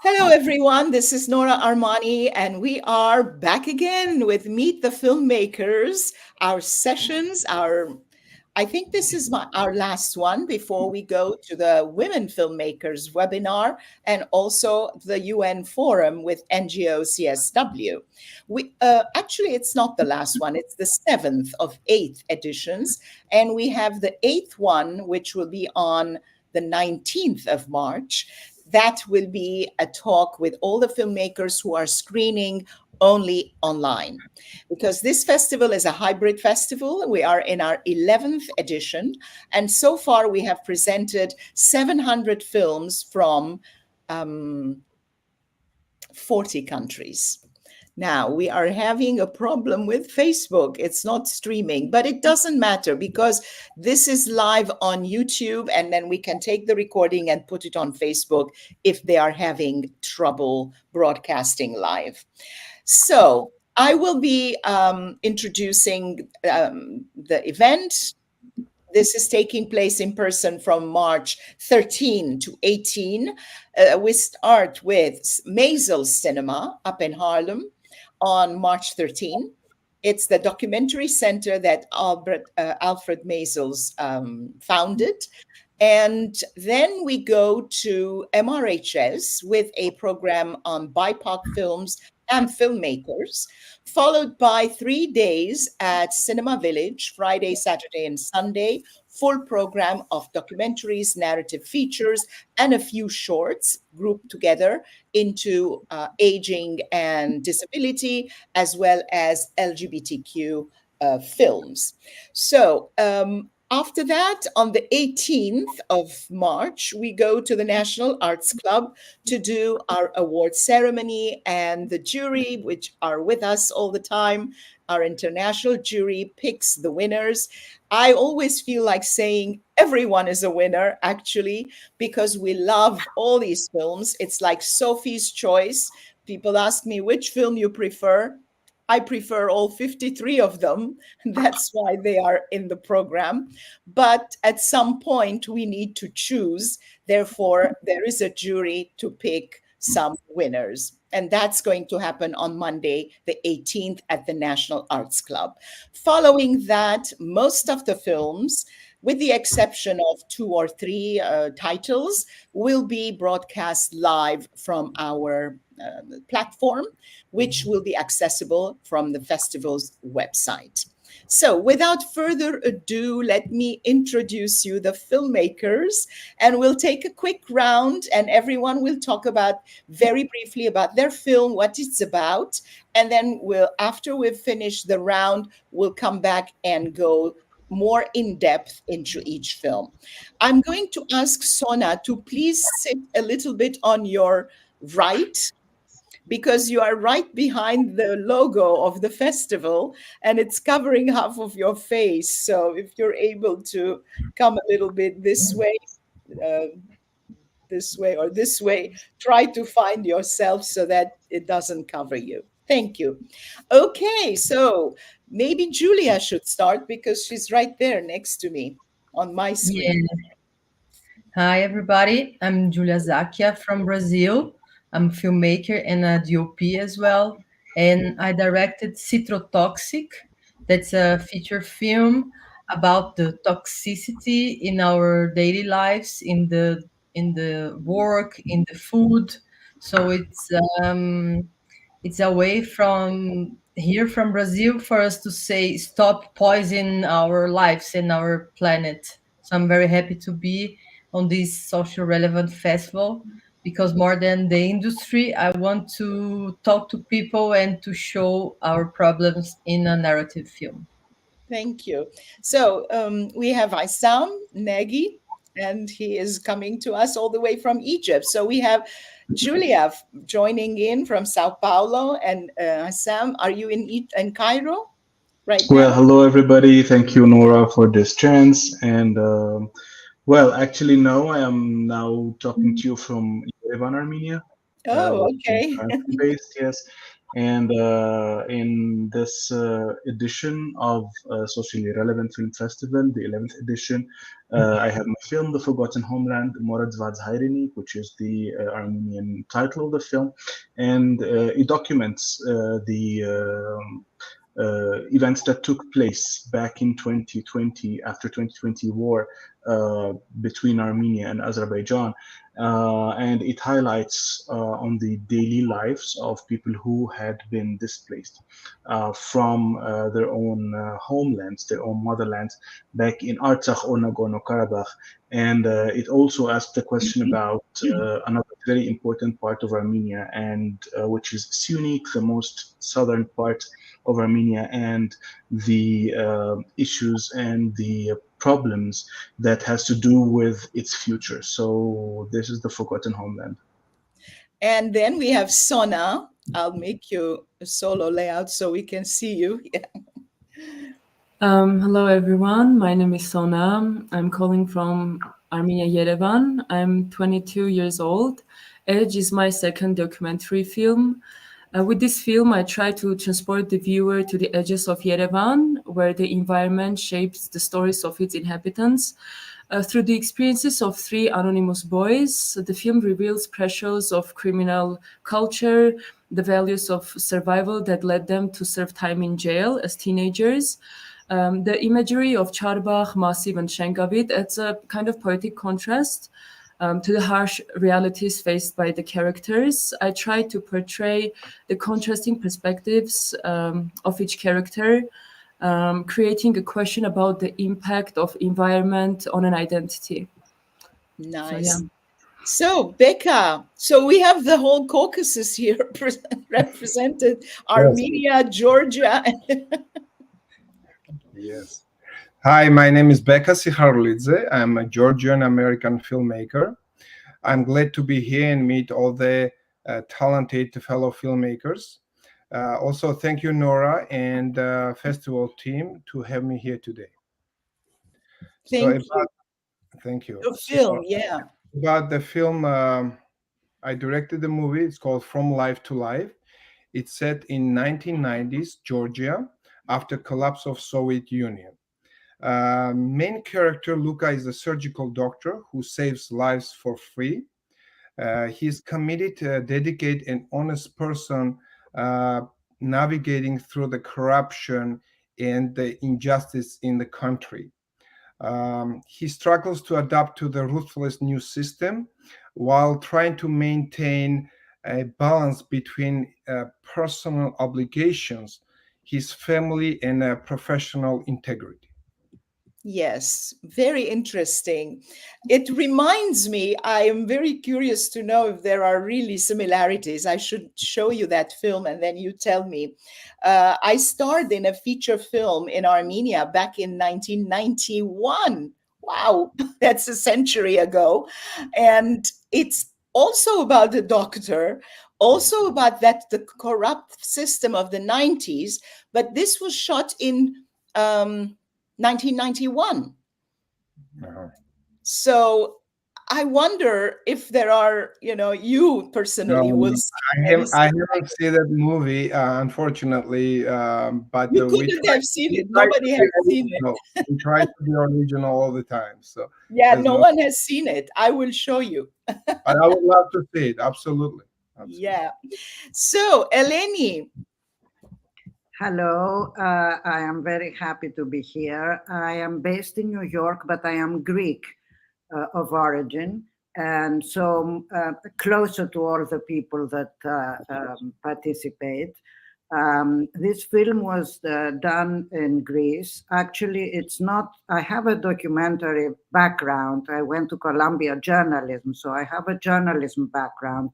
Hello, everyone. This is Nora Armani, and we are back again with Meet the Filmmakers. Our sessions, I think this is our last one before we go to the Women Filmmakers webinar and also the UN Forum with NGO CSW. Actually, it's not the last one, it's the seventh of eighth editions. And we have the eighth one, which will be on the 19th of March. That will be a talk with all the filmmakers who are screening only online, because this festival is a hybrid festival. We are in our 11th edition, and so far we have presented 700 films from 40 countries. Now, we are having a problem with Facebook. It's not streaming, but it doesn't matter because this is live on YouTube, and then we can take the recording and put it on Facebook if they are having trouble broadcasting live. So I will be introducing the event. This is taking place in person from March 13 to 18. We start with Maisel Cinema up in Harlem on March 13. It's the documentary center that Alfred Maisels founded. And then we go to MRHS with a program on BIPOC films and filmmakers, followed by 3 days at Cinema Village, Friday, Saturday, and Sunday, full program of documentaries, narrative features, and a few shorts grouped together into aging and disability, as well as LGBTQ films. So after that, on the 18th of March, we go to the National Arts Club to do our award ceremony, and the jury, which are with us all the time, our international jury picks the winners. I always feel like saying everyone is a winner, actually, because we love all these films. It's like Sophie's Choice. People ask me which film you prefer. I prefer all 53 of them. That's why they are in the program. But at some point, we need to choose. Therefore, there is a jury to pick some winners. And that's going to happen on Monday, the 18th, at the National Arts Club. Following that, most of the films, with the exception of 2 or 3 titles, will be broadcast live from our platform, which will be accessible from the festival's website. So without further ado, let me introduce you the filmmakers, and we'll take a quick round and everyone will talk about very briefly about their film, what it's about. And then after we've finished the round, we'll come back and go more in depth into each film. I'm going to ask Sona to please sit a little bit on your right, because you are right behind the logo of the festival and it's covering half of your face. So if you're able to come a little bit this way or this way, try to find yourself so that it doesn't cover you. Thank you. Okay, so maybe Julia should start because she's right there next to me on my screen. Yeah. Hi, everybody. I'm Julia Zakia from Brazil. I'm a filmmaker and a DOP as well. And I directed Citrotoxic. That's a feature film about the toxicity in our daily lives, in the work, in the food. So it's a way from here from Brazil for us to say stop poisoning our lives and our planet. So I'm very happy to be on this social relevant festival because more than the industry, I want to talk to people and to show our problems in a narrative film. Thank you. So we have Issam Nagy, and he is coming to us all the way from Egypt. So we have Julia joining in from Sao Paulo, and Issam, are you in Cairo right Well, now? hello everybody. Thank you, Nora, for this chance. And well, actually, no, I am now talking to you from Yerevan, Armenia, Oh, which is okay. currently based. Yes. And in this edition of Socially Relevant Film Festival, the 11th edition, I have my film, The Forgotten Homeland, Morad Zvadzhairini, which is the Armenian title of the film. And it documents the events that took place back in 2020, after 2020 war between Armenia and Azerbaijan. And it highlights on the daily lives of people who had been displaced from their own homelands, their own motherlands, back in Artsakh or Nagorno-Karabakh. And it also asked the question about another very important part of Armenia, and which is Syunik, the most southern part of Armenia, and the issues and the problems that has to do with its future. So this is The Forgotten Homeland. And then we have Sona. I'll make you a solo layout so we can see you. Yeah. Hello, everyone. My name is Sona. I'm calling from Armenia, Yerevan. I'm 22 years old. Edge is my second documentary film. With this film, I try to transport the viewer to the edges of Yerevan, where the environment shapes the stories of its inhabitants. Through the experiences of three anonymous boys, the film reveals pressures of criminal culture, the values of survival that led them to serve time in jail as teenagers. The imagery of Charbagh, Massiv, and Shengavid adds a kind of poetic contrast to the harsh realities faced by the characters. I try to portray the contrasting perspectives of each character, creating a question about the impact of environment on an identity. Nice. So Becca, so we have the whole Caucasus here represented, Armenia, Georgia. Yes. Hi, my name is Becca Siharulidze. I'm a Georgian-American filmmaker. I'm glad to be here and meet all the talented fellow filmmakers. Also, thank you, Nora, and festival team to have me here today. Thank you. Thank you. The film, yeah. About the film, I directed the movie. It's called From Life to Life. It's set in 1990s Georgia after collapse of Soviet Union. Main character Luka is a surgical doctor who saves lives for free. He's committed, dedicated, and honest person, navigating through the corruption and the injustice in the country. He struggles to adapt to the ruthless new system while trying to maintain a balance between personal obligations, his family, and professional integrity. Yes, very interesting. It reminds me, I am very curious to know if there are really similarities. I should show you that film and then you tell me. I starred in a feature film in Armenia back in 1991. Wow, that's a century ago. And it's also about a doctor, also about the corrupt system of the 90s, but this was shot in 1991. So I wonder if there are, you personally will see. I haven't seen that movie, unfortunately, but you couldn't have seen it. Nobody has seen it. We try to be original all the time. So yeah, no one has seen it. I will show you. But I would love to see it. Absolutely. Yeah. So, Eleni. Hello, I am very happy to be here. I am based in New York, but I am Greek of origin, and so closer to all the people that participate. This film was done in Greece. Actually, it's not, I have a documentary background. I went to Columbia journalism, so I have a journalism background,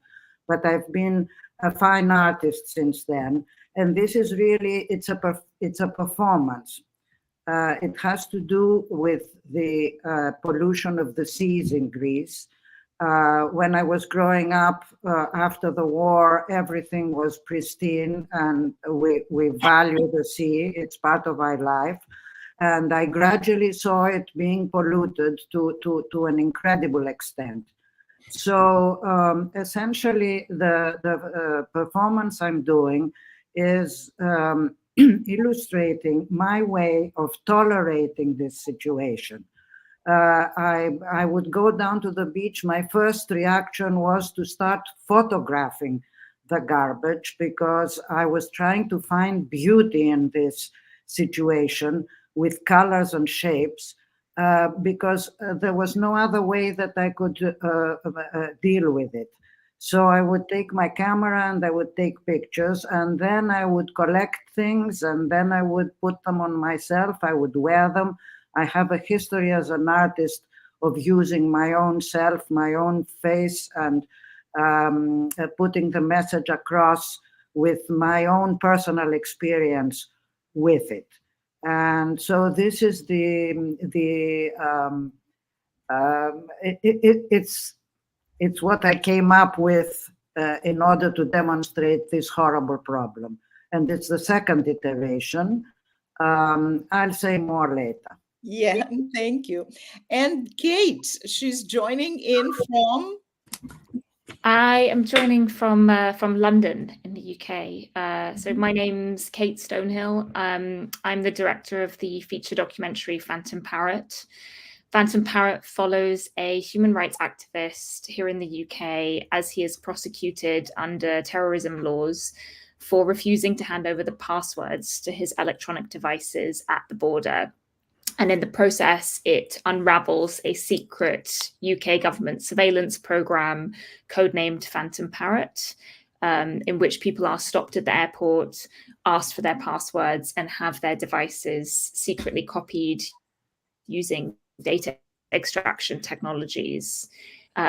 but I've been a fine artist since then. And this is really, it's a performance. It has to do with the pollution of the seas in Greece. When I was growing up after the war, everything was pristine and we value the sea. It's part of our life. And I gradually saw it being polluted to an incredible extent. So essentially the performance I'm doing is illustrating my way of tolerating this situation. I would go down to the beach. My first reaction was to start photographing the garbage because I was trying to find beauty in this situation with colors and shapes, because there was no other way that I could deal with it. So I would take my camera and I would take pictures, and then I would collect things, and then I would put them on myself. I would wear them. I have a history as an artist of using my own self, my own face, and putting the message across with my own personal experience with it. And so this is it's what I came up with in order to demonstrate this horrible problem. And it's the second iteration. I'll say more later. Yeah, thank you. And Kate, she's joining in from? I am joining from London in the UK. So my name's Kate Stonehill. I'm the director of the feature documentary Phantom Parrot. Phantom Parrot follows a human rights activist here in the UK as he is prosecuted under terrorism laws for refusing to hand over the passwords to his electronic devices at the border. And in the process, it unravels a secret UK government surveillance program codenamed Phantom Parrot, in which people are stopped at the airport, asked for their passwords, and have their devices secretly copied using data extraction technologies.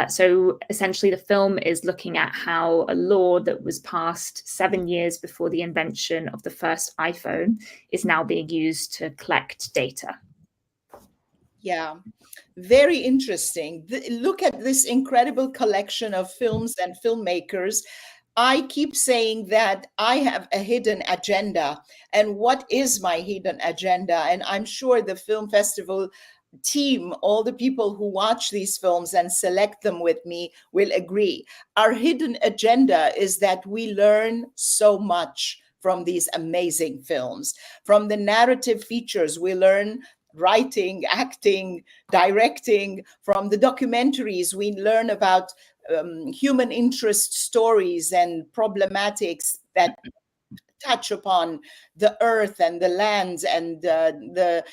So essentially, the film is looking at how a law that was passed 7 years before the invention of the first iPhone is now being used to collect data. Yeah, very interesting. Look at this incredible collection of films and filmmakers. I keep saying that I have a hidden agenda. And what is my hidden agenda? And I'm sure the film festival team, all the people who watch these films and select them with me will agree. Our hidden agenda is that we learn so much from these amazing films. From the narrative features, we learn writing, acting, directing. From the documentaries, we learn about human interest stories and problematics that touch upon the earth and the lands and the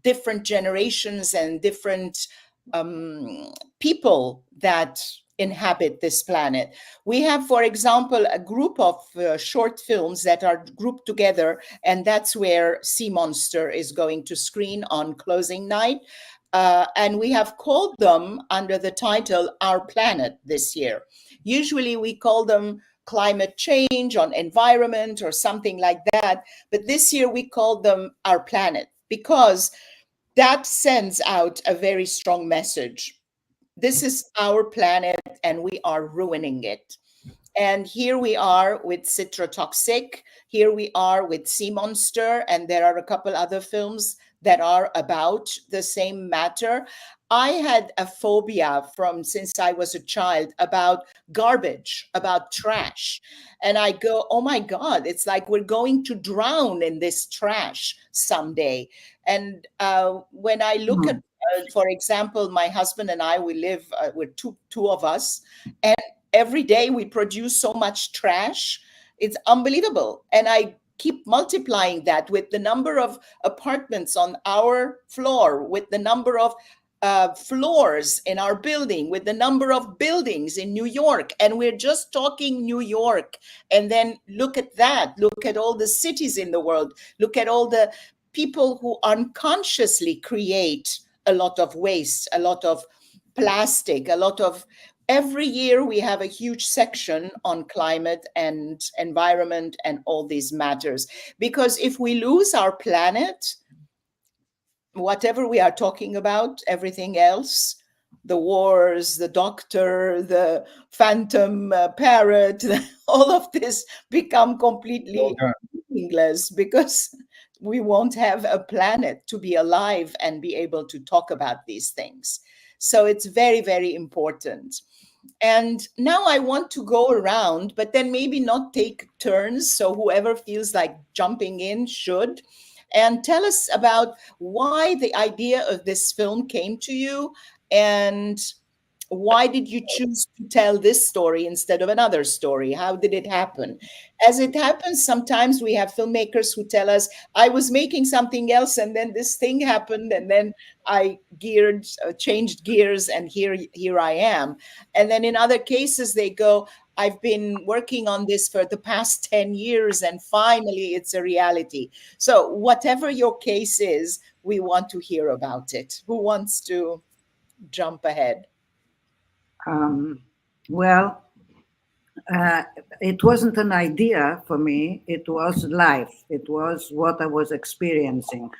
different generations and different people that inhabit this planet. We have, for example, a group of short films that are grouped together, and that's where Sea Monster is going to screen on closing night. And we have called them under the title Our Planet this year. Usually we call them climate change, on environment, or something like that. But this year we called them Our Planet because that sends out a very strong message. This is our planet and we are ruining it. And here we are with Citrotoxic. Here we are with Sea Monster. And there are a couple other films that are about the same matter. I had a phobia since I was a child about garbage, about trash. And I go, oh my God, it's like we're going to drown in this trash someday. And when I look at, for example, my husband and I, we live with two of us, and every day we produce so much trash. It's unbelievable. And I keep multiplying that with the number of apartments on our floor, with the number of floors in our building, with the number of buildings in New York. And we're just talking New York. And then look at that. Look at all the cities in the world. Look at all the people who unconsciously create a lot of waste, a lot of plastic, a lot of... Every year we have a huge section on climate and environment and all these matters. Because if we lose our planet, whatever we are talking about, everything else, the wars, the doctor, the phantom parrot, all of this become completely meaningless because we won't have a planet to be alive and be able to talk about these things. So it's very, very important. And now I want to go around, but then maybe not take turns. So whoever feels like jumping in should. And tell us about why the idea of this film came to you, and why did you choose to tell this story instead of another story? How did it happen? As it happens, sometimes we have filmmakers who tell us, I was making something else and then this thing happened and then I changed gears and here I am. And then in other cases, they go, I've been working on this for the past 10 years and finally it's a reality. So whatever your case is, we want to hear about it. Who wants to jump ahead? Well, it wasn't an idea for me. It was life. It was what I was experiencing.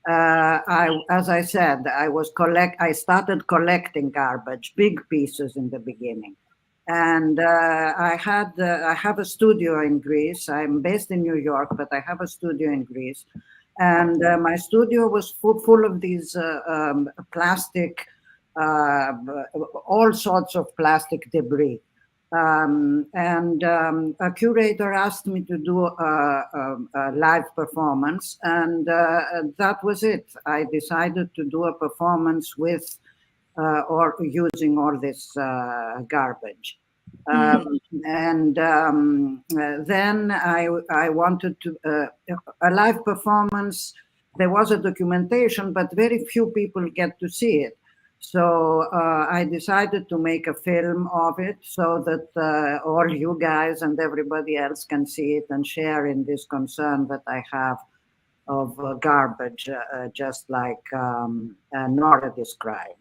As I said, I started collecting garbage, big pieces in the beginning. And I have a studio in Greece. I'm based in New York, but I have a studio in Greece. And my studio was full of these plastic, all sorts of plastic debris. A curator asked me to do a live performance, and that was it. I decided to do a performance with or using all this garbage. Then I wanted to a live performance. There was a documentation, but very few people get to see it. So I decided to make a film of it so that all you guys and everybody else can see it and share in this concern that I have of garbage, just like Nora described.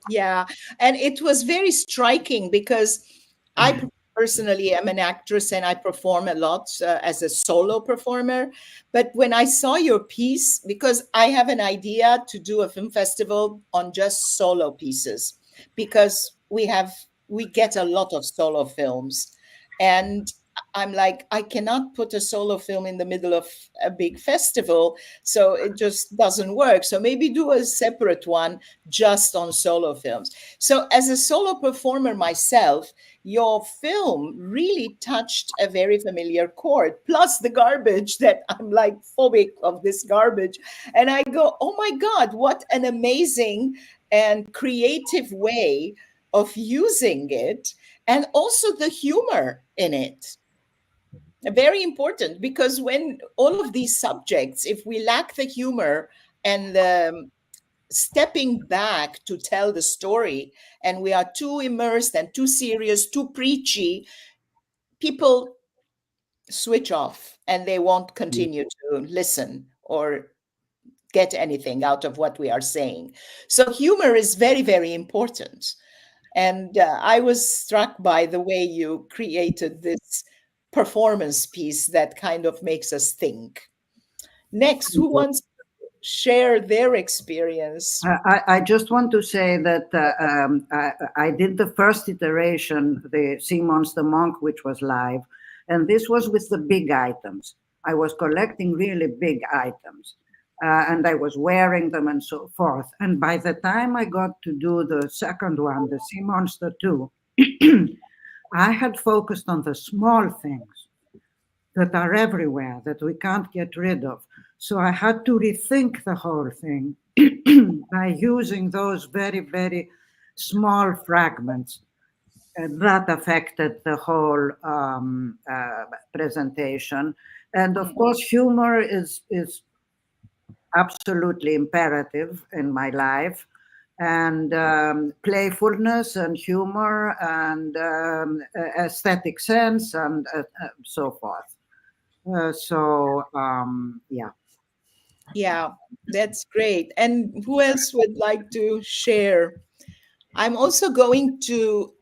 Yeah, and it was very striking because I personally am an actress and I perform a lot as a solo performer. But when I saw your piece, because I have an idea to do a film festival on just solo pieces, because we get a lot of solo films. And I'm like, I cannot put a solo film in the middle of a big festival, so it just doesn't work. So maybe do a separate one just on solo films. So as a solo performer myself, your film really touched a very familiar chord, plus the garbage that I'm like phobic of this garbage. And I go, oh my God, what an amazing and creative way of using it. And also the humor in it. Very important, because when all of these subjects, if we lack the humor and the stepping back to tell the story, and we are too immersed and too serious, too preachy, people switch off and they won't continue to listen or get anything out of what we are saying. So humor is very, very important. And I was struck by the way you created this performance piece that kind of makes us think. Next, who wants to share their experience? I just want to say that I did the first iteration, the Sea Monster Monk, which was live, and this was with the big items. I was collecting really big items, and I was wearing them and so forth. And by the time I got to do the second one, the Sea Monster 2, I had focused on the small things that are everywhere, that we can't get rid of. So I had to rethink the whole thing by using those very, very small fragments that affected the whole presentation. And of course, humor is absolutely imperative in my life. And playfulness and humor and aesthetic sense and so forth. Yeah. Yeah, that's great. And who else would like to share? I'm also going to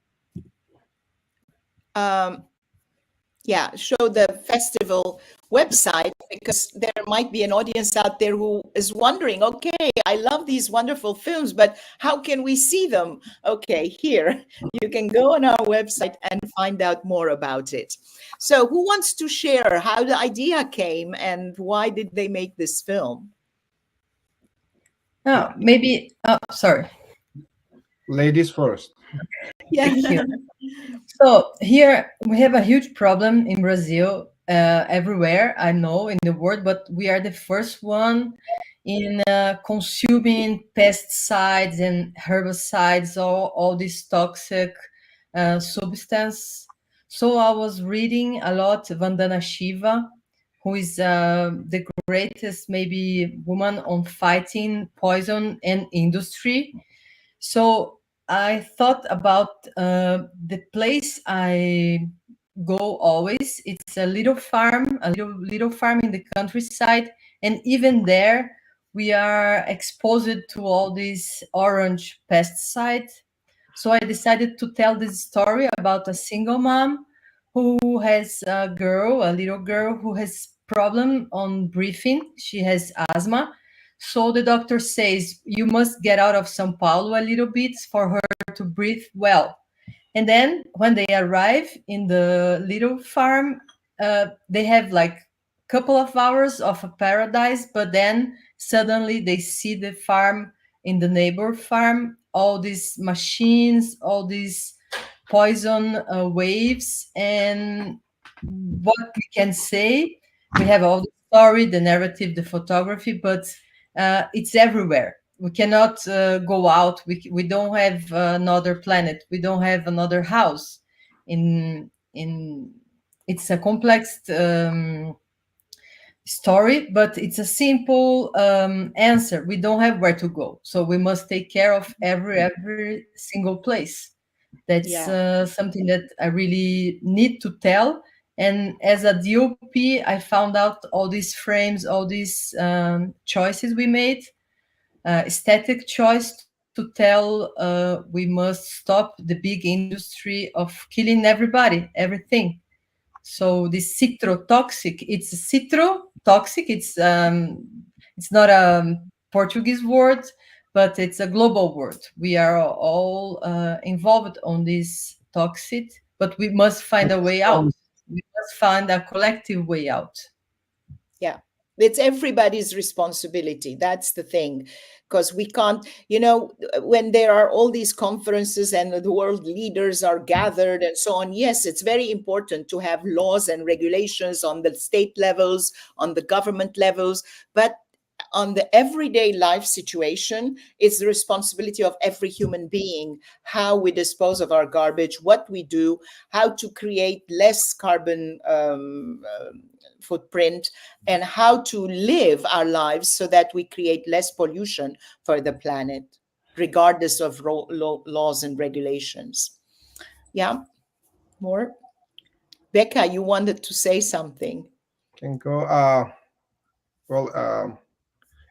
show the festival website, because there might be an audience out there who is wondering, okay, I love these wonderful films, but how can we see them? Okay, here, you can go on our website and find out more about it. So who wants to share how the idea came and why did they make this film? Oh, maybe, sorry. Ladies first. Yeah. Thank you. So here we have a huge problem in Brazil, everywhere I know in the world, but we are the first one in consuming pesticides and herbicides, all these toxic substance. So I was reading a lot Vandana Shiva, who is the greatest maybe woman on fighting poison and industry. So I thought about the place I go always. It's a little farm, a little farm in the countryside, and even there we are exposed to all these orange pesticides. So I decided to tell this story about a single mom who has a little girl who has problem on breathing. She has asthma, so the doctor says you must get out of São Paulo a little bit for her to breathe well. And then when they arrive in the little farm, they have like couple of hours of a paradise, but then suddenly they see the farm in the neighbor farm, all these machines, all these poison waves, and what we can say, we have all the story, the narrative, the photography, but it's everywhere. We cannot go out. We don't have another planet. We don't have another house. In It's a complex story, but it's a simple answer. We don't have where to go, so we must take care of every single place. That's something that I really need to tell. And as a DOP, I found out all these frames, all these choices we made, aesthetic choice to tell we must stop the big industry of killing everybody, everything. So this citrotoxic, it's citrotoxic. It's not a Portuguese word, but it's a global word. We are all involved on this toxic, but we must find a way out. We must find a collective way out. Yeah. It's everybody's responsibility. That's the thing. Because we can't, when there are all these conferences and the world leaders are gathered and so on, yes, it's very important to have laws and regulations on the state levels, on the government levels, but on the everyday life situation, it's the responsibility of every human being, how we dispose of our garbage, what we do, how to create less carbon footprint, and how to live our lives so that we create less pollution for the planet, regardless of laws and regulations. Yeah, more? Becca, you wanted to say something. Can go. Well,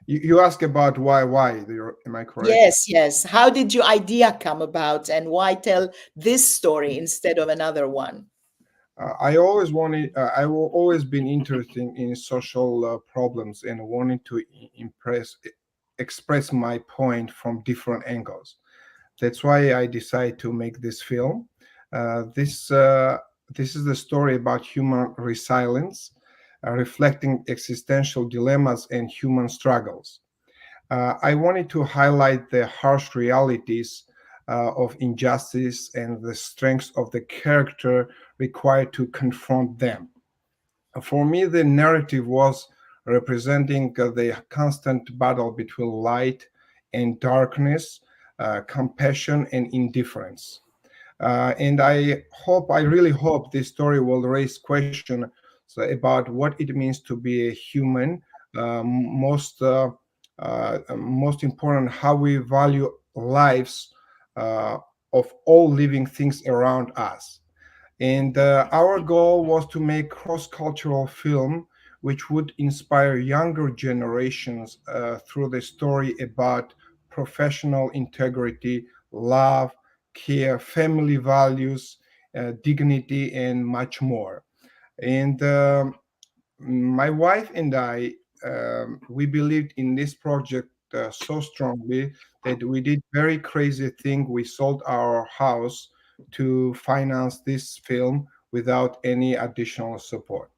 you ask about why? Am I correct? Yes. How did your idea come about, and why tell this story instead of another one? I always wanted. I will always been interested in social problems and wanted to express my point from different angles. That's why I decided to make this film. This is the story about human resilience, reflecting existential dilemmas and human struggles. I wanted to highlight the harsh realities of injustice and the strengths of the character required to confront them. For me, the narrative was representing the constant battle between light and darkness, compassion and indifference. And I really hope this story will raise questions about what it means to be a human. Most important, how we value lives of all living things around us. And our goal was to make cross-cultural film which would inspire younger generations through the story about professional integrity, love, care, family values, dignity, and much more. And my wife and I, we believed in this project so strongly that we did very crazy thing. We sold our house to finance this film without any additional support.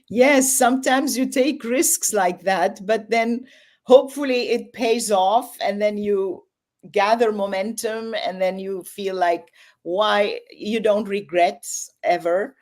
Yes, sometimes you take risks like that, but then hopefully it pays off, and then you gather momentum, and then you feel like why you don't regret ever.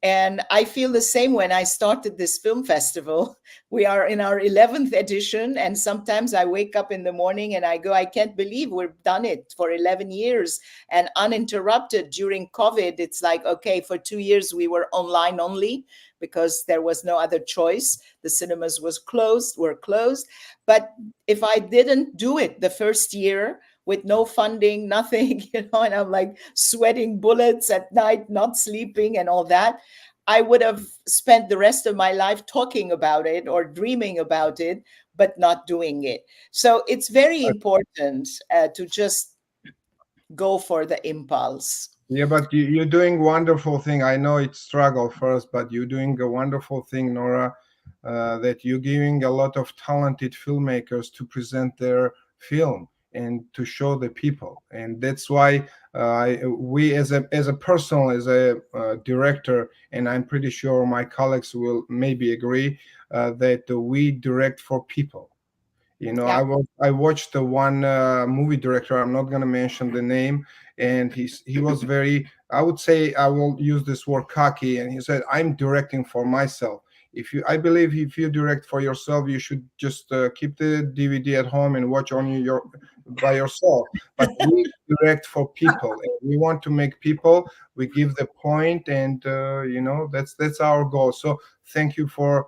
And I feel the same when I started this film festival. We are in our 11th edition, and sometimes I wake up in the morning and I go, I can't believe we've done it for 11 years and uninterrupted. During COVID, it's like, okay, for 2 years we were online only because there was no other choice. The cinemas were closed. But if I didn't do it the first year, with no funding, nothing, and I'm like sweating bullets at night, not sleeping and all that, I would have spent the rest of my life talking about it or dreaming about it, but not doing it. So it's very important to just go for the impulse. Yeah, but you're doing wonderful thing. I know it's struggle first, but you're doing a wonderful thing, Nora, that you're giving a lot of talented filmmakers to present their film and to show the people. And that's why we as a director, and I'm pretty sure my colleagues will maybe agree, that we direct for people. You know, Yeah. I watched the one movie director. I'm not going to mention the name, and he was very. I would say I will use this word cocky, and he said, "I'm directing for myself." I believe if you direct for yourself, you should just keep the DVD at home and watch on by yourself. But we direct for people. And we want to make people. We give the point, and you know that's our goal. So thank you for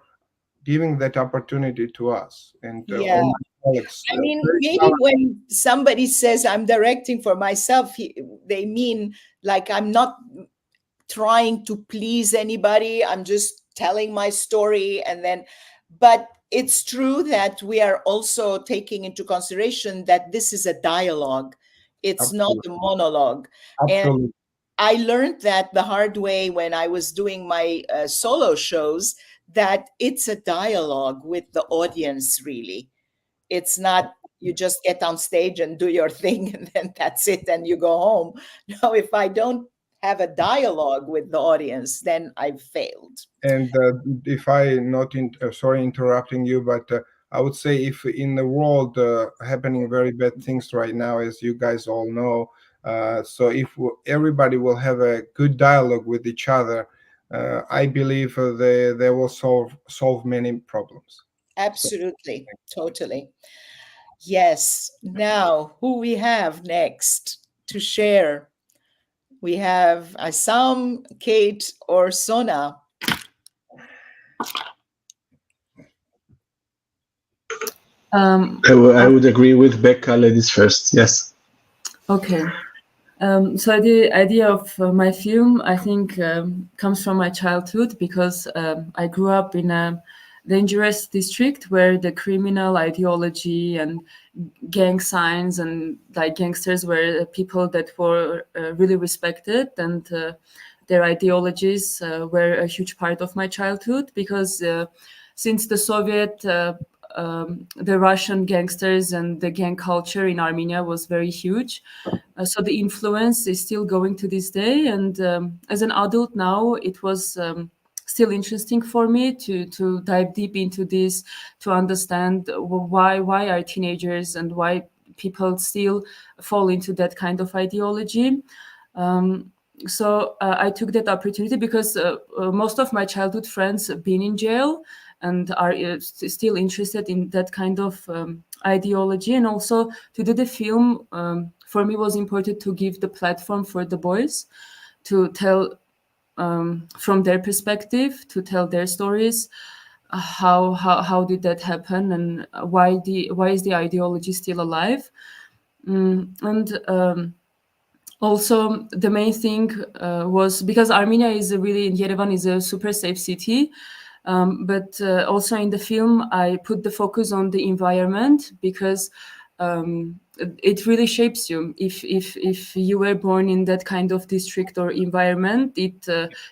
giving that opportunity to us and Yeah. all my colleagues. I mean, maybe when somebody says I'm directing for myself, they mean like I'm not trying to please anybody. I'm just telling my story. And then, but it's true that we are also taking into consideration that this is a dialogue. It's not a monologue. Absolutely. And I learned that the hard way when I was doing my solo shows, that it's a dialogue with the audience, really. It's not you just get on stage and do your thing and then that's it and you go home. No, if I don't have a dialogue with the audience, then I've failed. And if I not sorry interrupting you, but I would say if in the world happening very bad things right now, as you guys all know, so if everybody will have a good dialogue with each other, I believe they will solve many problems. Absolutely, totally. Yes. Now, who we have next to share? We have Assam, Kate, or Sona. I would agree with Becca. Ladies first. Yes. Okay. So the idea of my film, I think, comes from my childhood because I grew up in a dangerous district where the criminal ideology and gang signs and like gangsters were people that were really respected, and their ideologies were a huge part of my childhood because since the Soviet the Russian gangsters and the gang culture in Armenia was very huge. So the influence is still going to this day. And as an adult now, it was still interesting for me to dive deep into this, to understand why are teenagers and why people still fall into that kind of ideology. So I took that opportunity because most of my childhood friends have been in jail and are still interested in that kind of ideology. And also to do the film, for me was important to give the platform for the boys to tell from their perspective, to tell their stories. How did that happen, and why is the ideology still alive? Also, the main thing was because Armenia is Yerevan is a super safe city. But also in the film, I put the focus on the environment because it really shapes you. If you were born in that kind of district or environment, it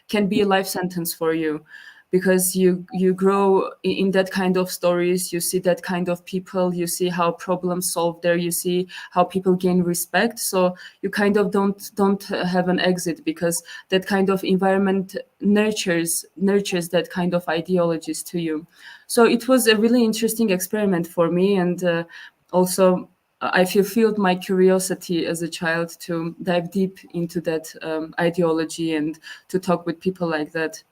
can be a life sentence for you, because you grow in that kind of stories. You see that kind of people. You see how problems solve there. You see how people gain respect. So you kind of don't have an exit, because that kind of environment nurtures that kind of ideologies to you. So it was a really interesting experiment for me, and also I fulfilled my curiosity as a child to dive deep into that ideology and to talk with people like that.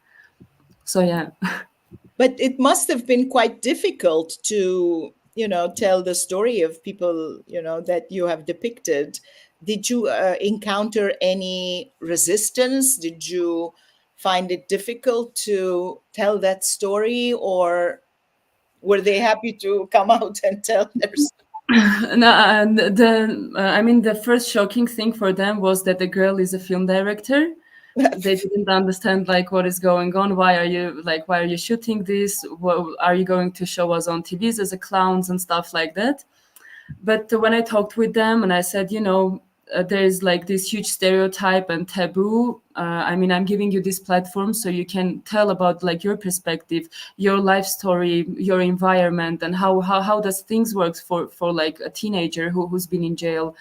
So yeah. But it must have been quite difficult to, tell the story of people, that you have depicted. Did you encounter any resistance? Did you find it difficult to tell that story, or were they happy to come out and tell their story? No, I mean, the first shocking thing for them was that the girl is a film director. They didn't understand like what is going on. Why are you shooting this? What, are you going to show us on TVs as a clowns and stuff like that? But when I talked with them and I said, there is like this huge stereotype and taboo. I mean, I'm giving you this platform so you can tell about like your perspective, your life story, your environment, and how does things work for like a teenager who's been in jail.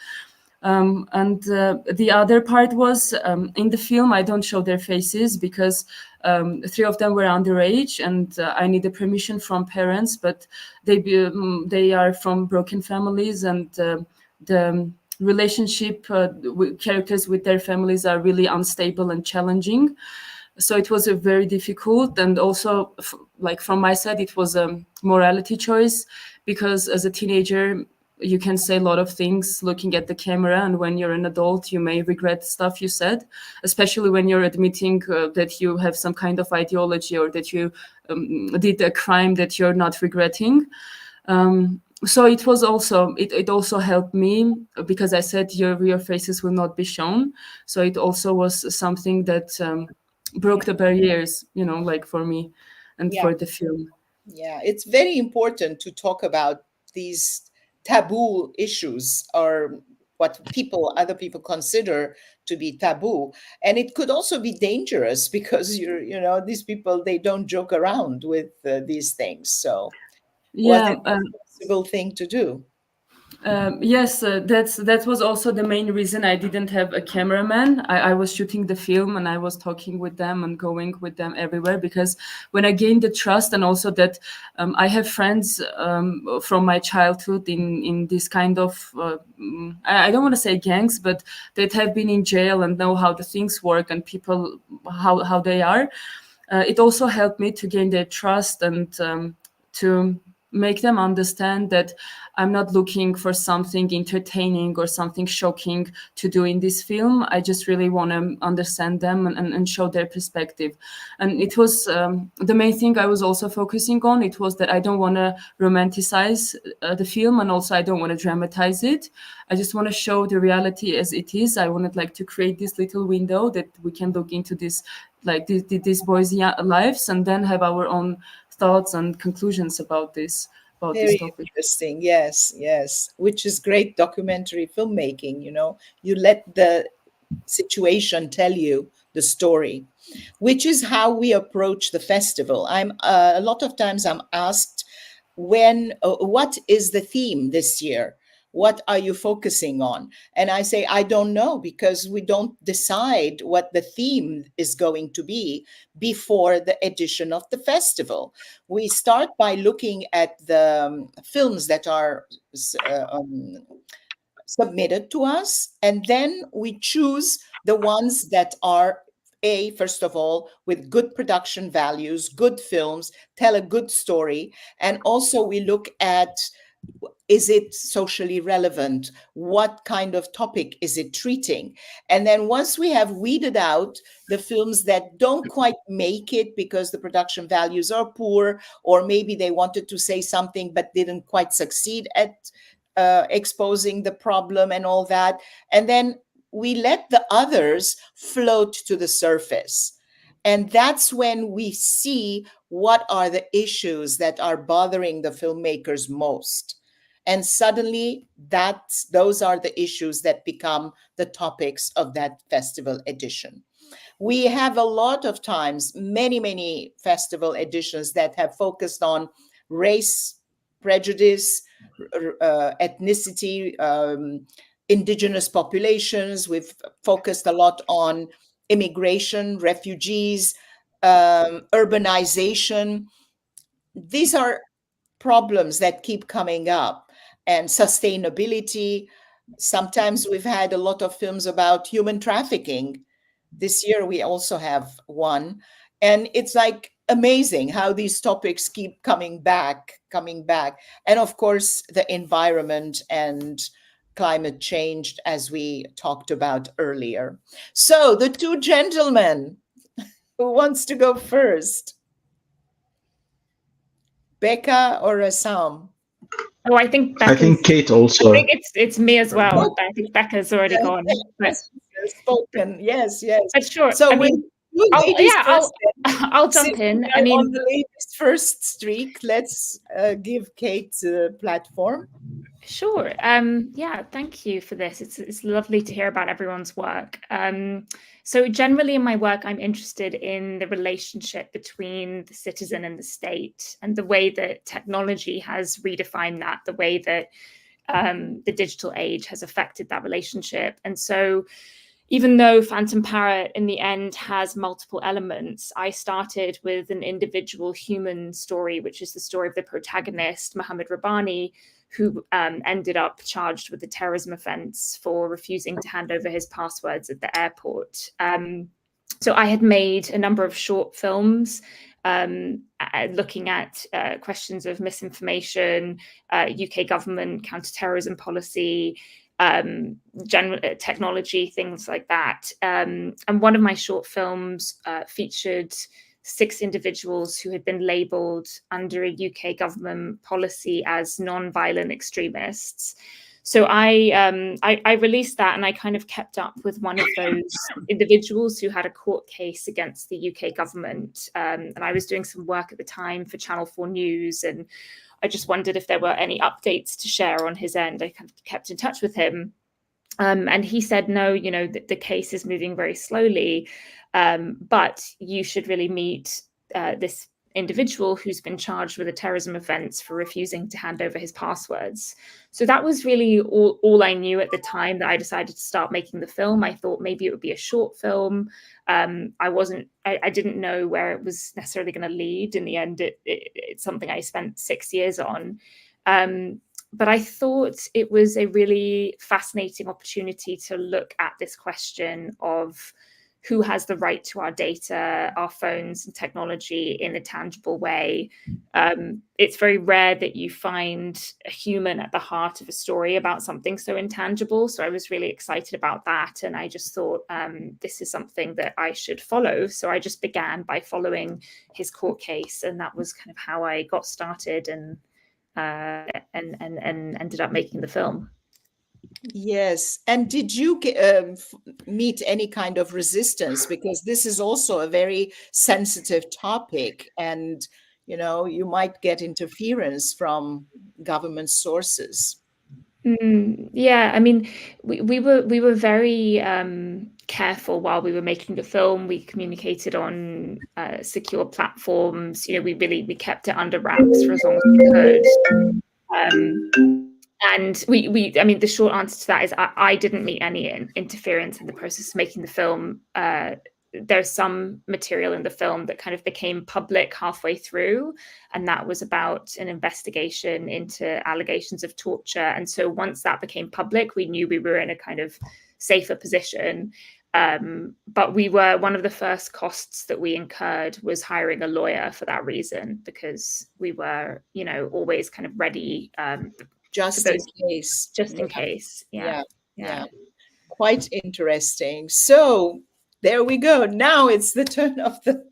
And the other part was in the film, I don't show their faces because 3 of them were underage, and I need the permission from parents. But they are from broken families, and the relationship with characters with their families are really unstable and challenging. So it was a very difficult, and also like from my side, it was a morality choice, because as a teenager, you can say a lot of things looking at the camera, and when you're an adult you may regret stuff you said, especially when you're admitting that you have some kind of ideology, or that you did a crime that you're not regretting. So it was also it also helped me, because I said your faces will not be shown. So it also was something that broke the barriers, like for me and Yeah. for the film. Yeah, it's very important to talk about these taboo issues, or what other people consider to be taboo. And it could also be dangerous because these people, they don't joke around with these things. So was Yeah. it a possible thing to do? Yes, that was also the main reason I didn't have a cameraman. I was shooting the film and I was talking with them and going with them everywhere, because when I gained the trust, and also that I have friends from my childhood in this kind of I don't want to say gangs, but that have been in jail and know how the things work and people how they are. It also helped me to gain their trust and to make them understand that I'm not looking for something entertaining or something shocking to do in this film. I just really want to understand them and show their perspective. And it was the main thing I was also focusing on. It was that I don't want to romanticize the film, and also I don't want to dramatize it. I just want to show the reality as it is. I wanted like to create this little window that we can look into this, like these boys' lives, and then have our own thoughts and conclusions about this Very topic. interesting. Yes, yes. Which is great documentary filmmaking. You let the situation tell you the story, which is how we approach the festival. I'm a lot of times I'm asked, what is the theme this year? What are you focusing on? And I say, I don't know, because we don't decide what the theme is going to be before the edition of the festival. We start by looking at the films that are submitted to us, and then we choose the ones that are first of all, with good production values, good films, tell a good story. And also we look at, is it socially relevant? What kind of topic is it treating? And then once we have weeded out the films that don't quite make it because the production values are poor, or maybe they wanted to say something but didn't quite succeed at exposing the problem and all that, and then we let the others float to the surface. And that's when we see what are the issues that are bothering the filmmakers most. And suddenly those are the issues that become the topics of that festival edition. We have a lot of times, many festival editions that have focused on race, prejudice, ethnicity, indigenous populations. We've focused a lot on immigration, refugees, urbanization. These are problems that keep coming up. and sustainability. Sometimes we've had a lot of films about human trafficking. This year we also have one. And it's like amazing how these topics keep coming back. And of course, the environment and climate change, as we talked about earlier. So the two gentlemen, who wants to go first? Becca or Assam? Oh, I think Kate also. I think it's me as well. But I think Becca's already gone. But, spoken. Yes. But sure. So I mean, I'll jump in. I mean, on the ladies first streak, let's give Kate the platform. Sure. Yeah, thank you for this. It's lovely to hear about everyone's work. So generally in my work, I'm interested in the relationship between the citizen and the state, and the way that technology has redefined that, the way that the digital age has affected that relationship. And so even though Phantom Parrot in the end has multiple elements, I started with an individual human story, which is the story of the protagonist, Mohammed Rabbani, who ended up charged with a terrorism offense for refusing to hand over his passwords at the airport. So I had made a number of short films looking at questions of misinformation, UK government counterterrorism policy, general technology, things like that. And one of my short films featured 6 individuals who had been labelled under a UK government policy as non-violent extremists. So I released that, and I kind of kept up with one of those individuals who had a court case against the UK government. And I was doing some work at the time for Channel 4 News, and I just wondered if there were any updates to share on his end. I kind of kept in touch with him. And he said, no, you know, the case is moving very slowly, but you should really meet this individual who's been charged with a terrorism offense for refusing to hand over his passwords. So that was really all I knew at the time that I decided to start making the film. I thought maybe it would be a short film. I didn't know where it was necessarily going to lead. In the end, it's something I spent 6 years on. But I thought it was a really fascinating opportunity to look at this question of who has the right to our data, our phones and technology in a tangible way. It's very rare that you find a human at the heart of a story about something so intangible. So I was really excited about that. And I just thought this is something that I should follow. So I just began by following his court case. And that was kind of how I got started and ended up making the film. Yes. And did you meet any kind of resistance? Because this is also a very sensitive topic, and, you know, you might get interference from government sources. Yeah, I mean, we were very careful while we were making the film. We communicated on secure platforms. You know, we kept it under wraps for as long as we could. And I mean, the short answer to that is I didn't meet any interference in the process of making the film. There's some material in the film that kind of became public halfway through, and that was about an investigation into allegations of torture. And so once that became public, we knew we were in a kind of safer position. But one of the first costs that we incurred was hiring a lawyer for that reason, because we were, you know, always kind of ready. Just in case. Just in case. Yeah. Quite interesting. So there we go. Now it's the turn of the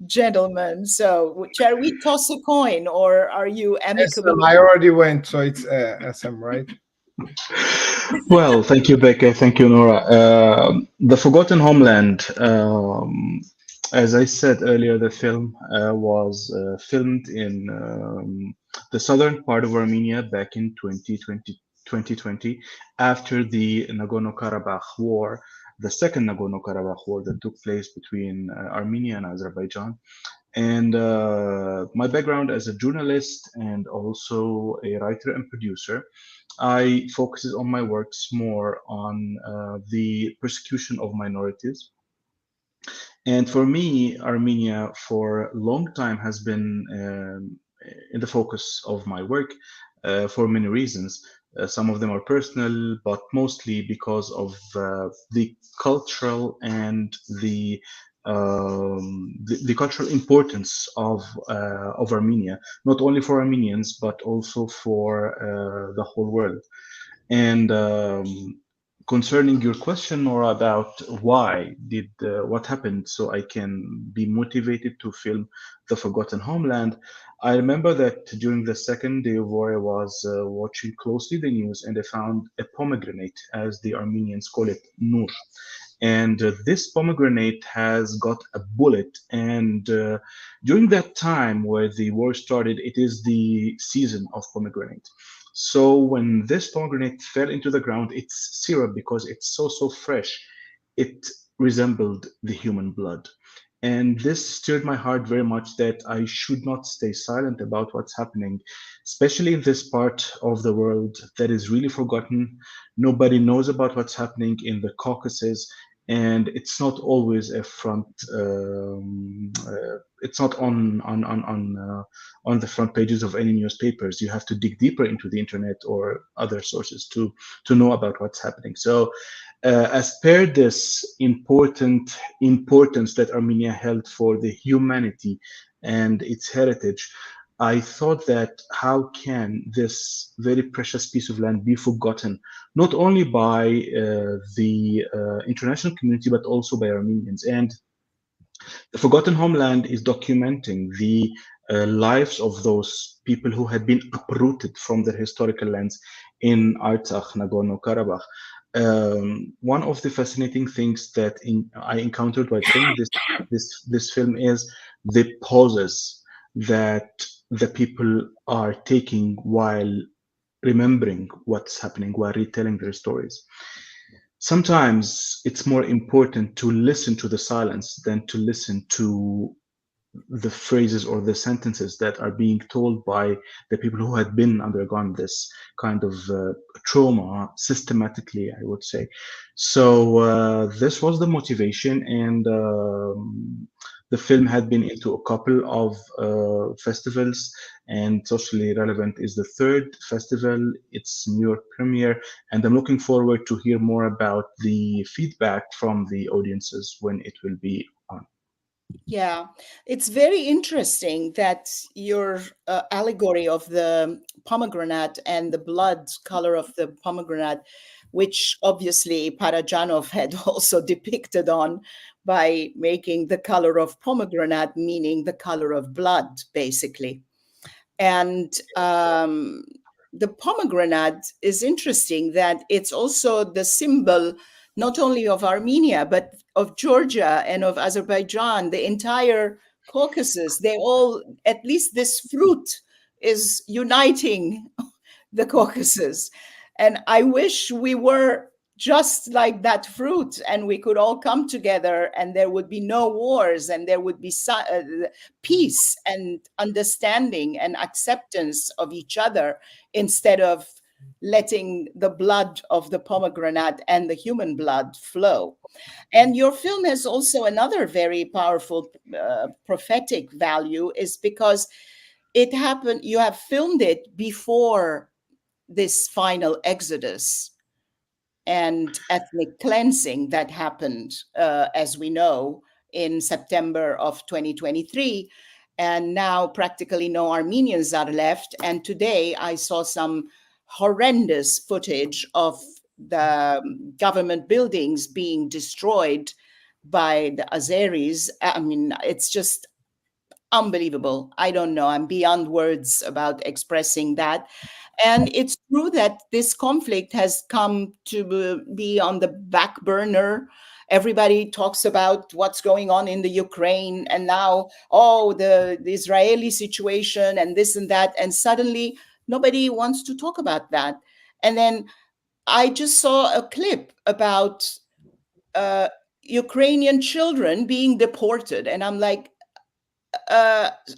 gentleman. So shall we toss a coin, or are you amicable? Yes, I already went, so it's SM, right? Well, thank you, Becca. Thank you, Nora. The Forgotten Homeland. As I said earlier, the film was filmed in the southern part of Armenia back in 2020, after the Nagorno-Karabakh War, the second Nagorno-Karabakh War that took place between Armenia and Azerbaijan. And my background as a journalist and also a writer and producer, I focuses on my works more on the persecution of minorities. And for me, Armenia for a long time has been in the focus of my work for many reasons. Some of them are personal, but mostly because of the cultural and the cultural importance of Armenia, not only for Armenians but also for the whole world. And concerning your question, Nora, about why did what happened, so I can be motivated to film The Forgotten Homeland. I remember that during the second day of war, I was watching closely the news, and I found a pomegranate, as the Armenians call it, nur. And this pomegranate has got a bullet. And during that time where the war started, it is the season of pomegranate. So when this pomegranate fell into the ground, its syrup, because it's so fresh, it resembled the human blood. And this stirred my heart very much, that I should not stay silent about what's happening, especially in this part of the world that is really forgotten. Nobody knows about what's happening in the Caucasus, and it's not always a front. It's not on the front pages of any newspapers. You have to dig deeper into the internet or other sources to know about what's happening. So, as per this importance that Armenia held for the humanity and its heritage, I thought that how can this very precious piece of land be forgotten, not only by the international community, but also by Armenians. And The Forgotten Homeland is documenting the lives of those people who had been uprooted from their historical lands in Artsakh, Nagorno-Karabakh. One of the fascinating things that I encountered while filming this film is the pauses that the people are taking while remembering what's happening, while retelling their stories. Sometimes it's more important to listen to the silence than to listen to the phrases or the sentences that are being told by the people who had been undergone this kind of trauma systematically, I would say. So this was the motivation, and the film had been into a couple of festivals, and Socially Relevant is the third festival. It's New York premiere, and I'm looking forward to hear more about the feedback from the audiences when it will be on. Yeah, it's very interesting that your allegory of the pomegranate and the blood color of the pomegranate, which obviously Parajanov had also depicted on by making the color of pomegranate, meaning the color of blood, basically. And the pomegranate is interesting that it's also the symbol not only of Armenia, but of Georgia and of Azerbaijan, the entire Caucasus. They all, at least this fruit is uniting the Caucasus. And I wish we were just like that fruit and we could all come together and there would be no wars and there would be peace and understanding and acceptance of each other, instead of letting the blood of the pomegranate and the human blood flow. And your film has also another very powerful prophetic value, is because it happened, you have filmed it before this final exodus and ethnic cleansing that happened, as we know, in September of 2023. And now practically no Armenians are left. And today I saw some horrendous footage of the government buildings being destroyed by the Azeris. I mean, it's just unbelievable. I don't know. I'm beyond words about expressing that. And it's true that this conflict has come to be on the back burner. Everybody talks about what's going on in the Ukraine and now, oh, the Israeli situation and this and that. And suddenly nobody wants to talk about that. And then I just saw a clip about Ukrainian children being deported. And I'm like,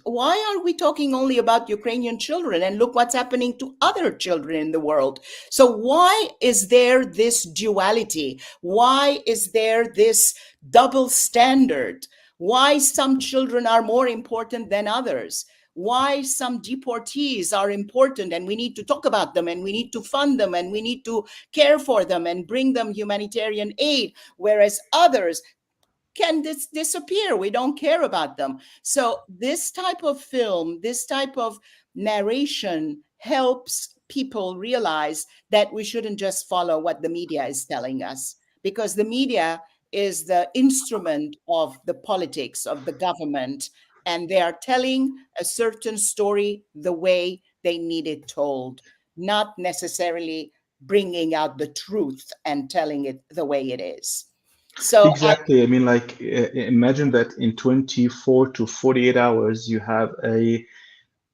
why are we talking only about Ukrainian children? And look what's happening to other children in the world. So why is there this duality? Why is there this double standard? Why some children are more important than others? why some deportees are important and we need to talk about them and we need to fund them and we need to care for them and bring them humanitarian aid, whereas others can disappear. We don't care about them. So this type of film, this type of narration helps people realize that we shouldn't just follow what the media is telling us, because the media is the instrument of the politics of the government, and they are telling a certain story the way they need it told, not necessarily bringing out the truth and telling it the way it is. So exactly. I mean, like, imagine that in 24 to 48 hours, you have a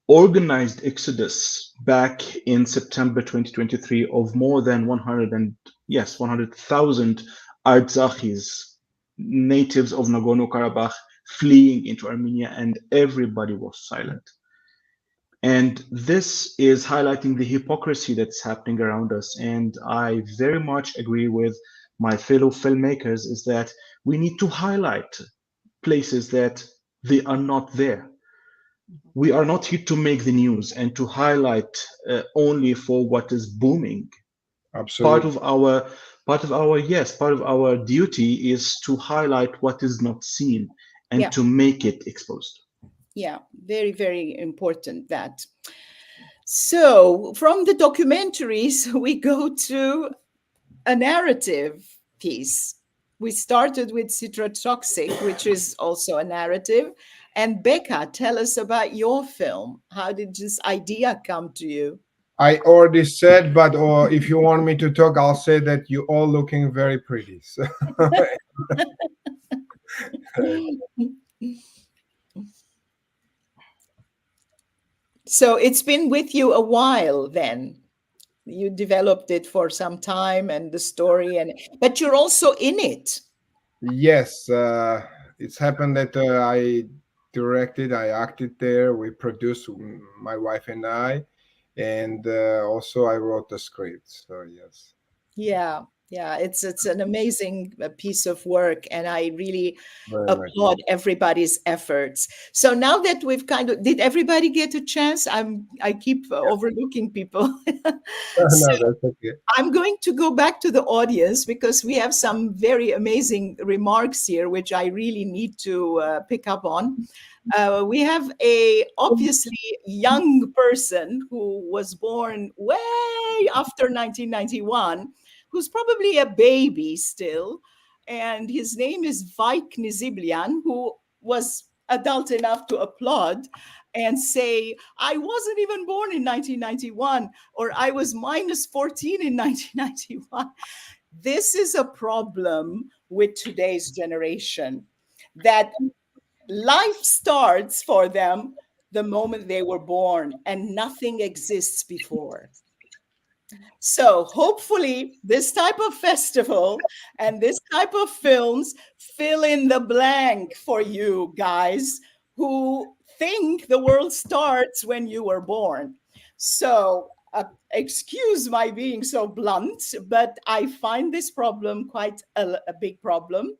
organized exodus back in September 2023 of more than 100,000 Artsakis, natives of Nagorno-Karabakh, fleeing into Armenia, and everybody was silent. And this is highlighting the hypocrisy that's happening around us. And I very much agree with my fellow filmmakers is that we need to highlight places that they are not there. We are not here to make the news and to highlight only for what is booming. Absolutely. Part of our duty is to highlight what is not seen and to make it exposed. Yeah, very, very important that. So from the documentaries, we go to a narrative piece. We started with Citrotoxic, which is also a narrative. And Becca, tell us about your film. How did this idea come to you? I already said, but if you want me to talk, I'll say that you're all looking very pretty. So. So it's been with you a while then. You developed it for some time and the story, but you're also in it. Yes, it's happened that I directed, I acted there, we produced, my wife and I, and also I wrote the script. So yes. Yeah, it's an amazing piece of work, and I really applaud everybody's efforts. So now that we've did everybody get a chance? I keep overlooking people. So no, that's okay. I'm going to go back to the audience because we have some very amazing remarks here, which I really need to pick up on. We have a obviously young person who was born way after 1991, who's probably a baby still. And his name is Vaik Niziblian, who was adult enough to applaud and say, I wasn't even born in 1991, or I was minus 14 in 1991. This is a problem with today's generation, that life starts for them the moment they were born and nothing exists before. So hopefully this type of festival and this type of films fill in the blank for you guys who think the world starts when you were born. So excuse my being so blunt, but I find this problem quite a big problem.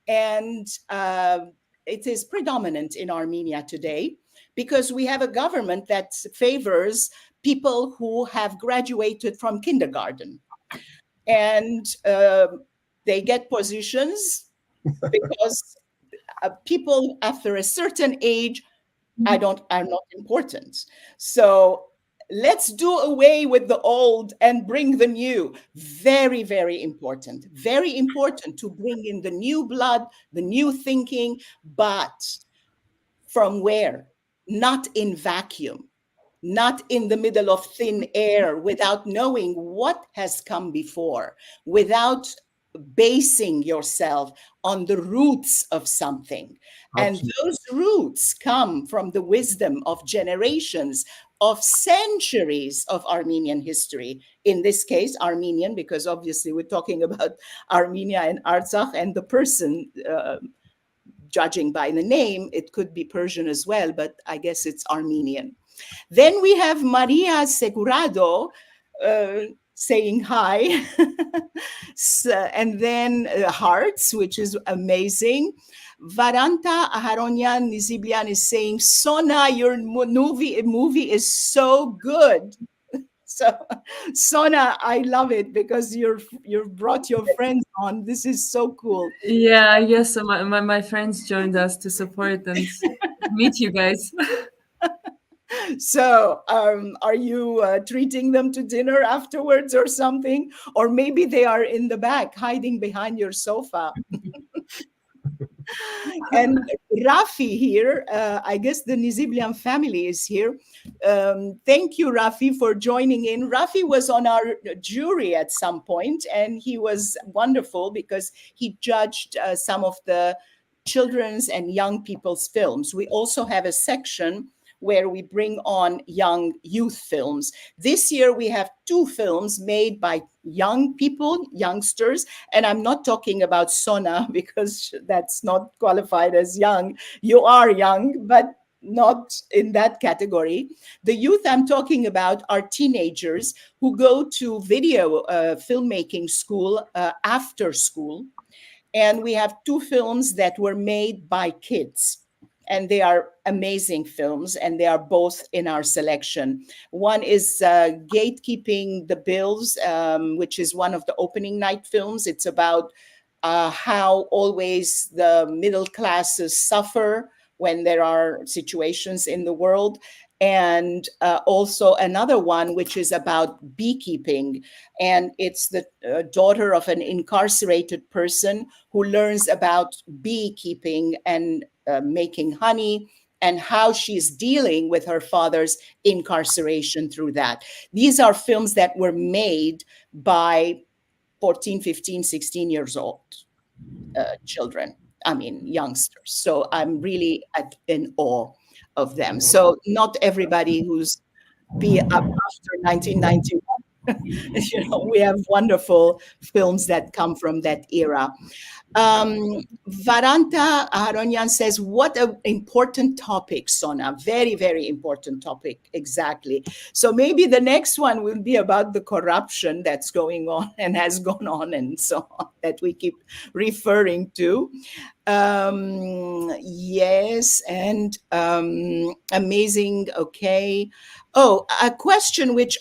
And it is predominant in Armenia today because we have a government that favors people who have graduated from kindergarten, and they get positions because people after a certain age are not important. So let's do away with the old and bring the new. Very, very important. Very important to bring in the new blood, the new thinking, but from where? Not in vacuum. Not in the middle of thin air, without knowing what has come before, without basing yourself on the roots of something. Absolutely. And those roots come from the wisdom of generations, of centuries of Armenian history. In this case, Armenian, because obviously we're talking about Armenia and Artsakh, and the person, judging by the name, it could be Persian as well, but I guess it's Armenian. Then we have Maria Segurado saying hi. And then hearts, which is amazing. Varanta Aharonyan Niziblian is saying, Sona, your movie is so good. So, Sona, I love it because you've brought your friends on. This is so cool. Yeah, I guess so my friends joined us to support and meet you guys. So, are you treating them to dinner afterwards or something? Or maybe they are in the back hiding behind your sofa. And Rafi here, I guess the Niziblian family is here. Thank you, Rafi, for joining in. Rafi was on our jury at some point, and he was wonderful because he judged some of the children's and young people's films. We also have a section where we bring on young youth films. This year we have 2 films made by young people, youngsters, and I'm not talking about Sona because that's not qualified as young. You are young, but not in that category. The youth I'm talking about are teenagers who go to video filmmaking school after school. And we have 2 films that were made by kids. And they are amazing films, and they are both in our selection. One is Gatekeeping the Bills, which is one of the opening night films. It's about how always the middle classes suffer when there are situations in the world. And also another one, which is about beekeeping. And it's the daughter of an incarcerated person who learns about beekeeping and making honey, and how she's dealing with her father's incarceration through that. These are films that were made by 14, 15, 16 years old children. I mean, youngsters. So I'm really in awe of them. So not everybody who's up after 1991. We have wonderful films that come from that era. Varanta Aharonyan says, what an important topic, Sona. Very, very important topic. Exactly. So maybe the next one will be about the corruption that's going on and has gone on and so on that we keep referring to. Yes, and amazing. Okay. Oh, a question which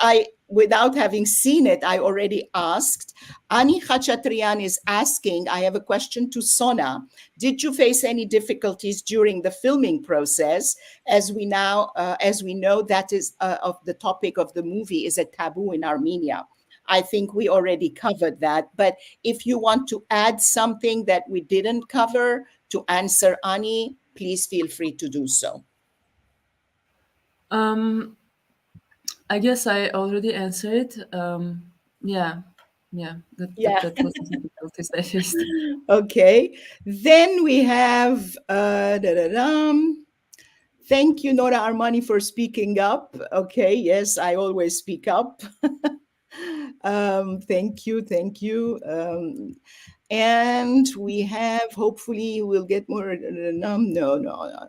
without having seen it, I already asked. Ani Khachatrian is asking, I have a question to Sona. Did you face any difficulties during the filming process? As we know, that is of the topic of the movie is a taboo in Armenia. I think we already covered that. But if you want to add something that we didn't cover to answer Ani, please feel free to do so. I guess I already answered. That was the difficulties I faced. Okay. Then we have thank you, Nora Armani, for speaking up. Okay, yes, I always speak up. Thank you. And we have, hopefully we'll get more. No,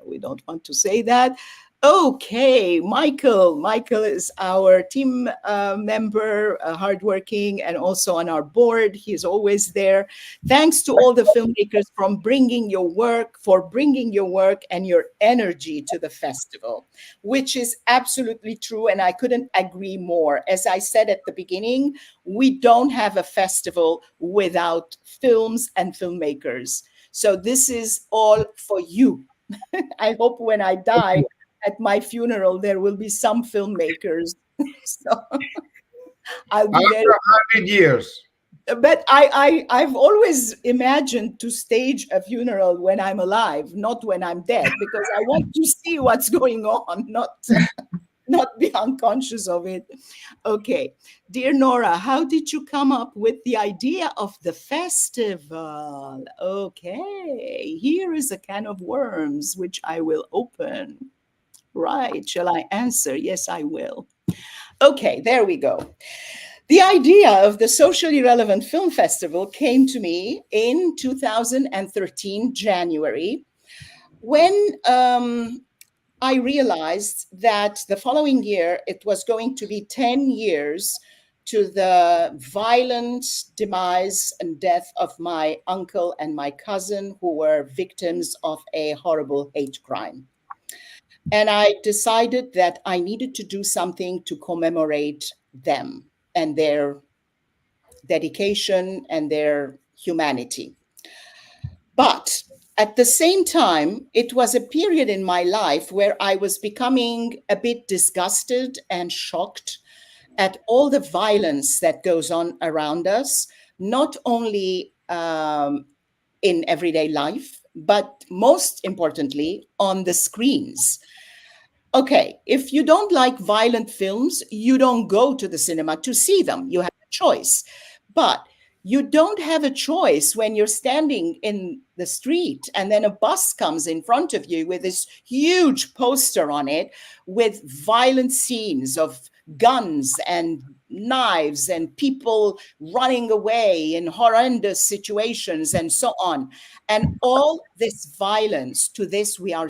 we don't want to say that. Okay, Michael is our team member, hardworking, and also on our board. He's always there. Thanks to all the filmmakers for bringing your work and your energy to the festival, which is absolutely true. And I couldn't agree more. As I said at the beginning, we don't have a festival without films and filmmakers. So this is all for you. I hope when I die, at my funeral, there will be some filmmakers. So I'll be after 100 years. But I've always imagined to stage a funeral when I'm alive, not when I'm dead, because I want to see what's going on, not be unconscious of it. Okay. Dear Nora, how did you come up with the idea of the festival? Okay. Here is a can of worms, which I will open. Right. Shall I answer? Yes, I will. Okay, there we go. The idea of the Socially Relevant Film Festival came to me in 2013, January, when I realized that the following year, it was going to be 10 years to the violent demise and death of my uncle and my cousin, who were victims of a horrible hate crime. And I decided that I needed to do something to commemorate them and their dedication and their humanity. But at the same time, it was a period in my life where I was becoming a bit disgusted and shocked at all the violence that goes on around us, not only in everyday life, but most importantly, on the screens. Okay, if you don't like violent films, you don't go to the cinema to see them. You have a choice. But you don't have a choice when you're standing in the street and then a bus comes in front of you with this huge poster on it with violent scenes of guns and knives and people running away in horrendous situations and so on. And all this violence to which we are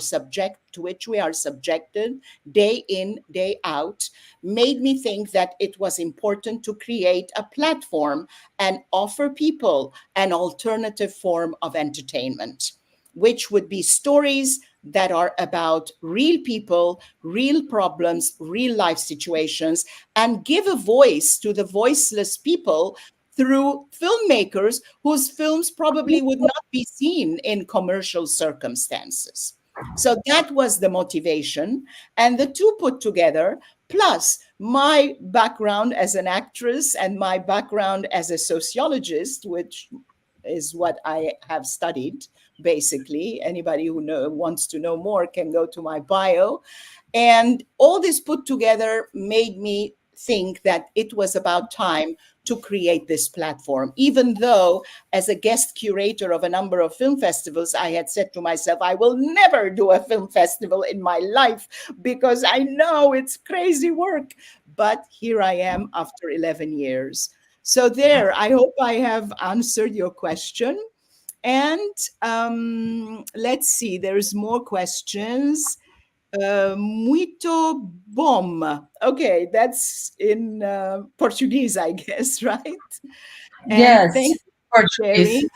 subjected day in, day out, made me think that it was important to create a platform and offer people an alternative form of entertainment, which would be stories that are about real people, real problems, real life situations, and give a voice to the voiceless people through filmmakers whose films probably would not be seen in commercial circumstances. So that was the motivation. And the two put together, plus my background as an actress and my background as a sociologist, which is what I have studied, basically. Anybody who wants to know more can go to my bio. And all this put together made me think that it was about time to create this platform, even though as a guest curator of a number of film festivals, I had said to myself, I will never do a film festival in my life because I know it's crazy work. But here I am after 11 years. So there, I hope I have answered your question. And let's see, there's more questions. Muito bom. Okay, that's in Portuguese, I guess, right? And Yes, thank you for Portuguese. sharing.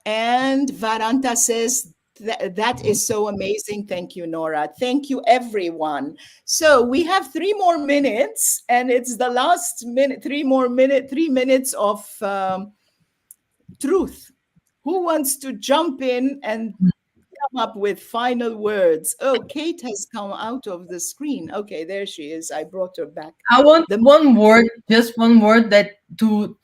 And Varanta says, that is so amazing. Thank you, Nora. Thank you, everyone. So we have 3 more minutes, and it's the last minute, 3 minutes of truth. Who wants to jump in and come up with final words? Oh, Kate has come out of the screen. Okay, there she is. I brought her back. I want one word, just one word, that to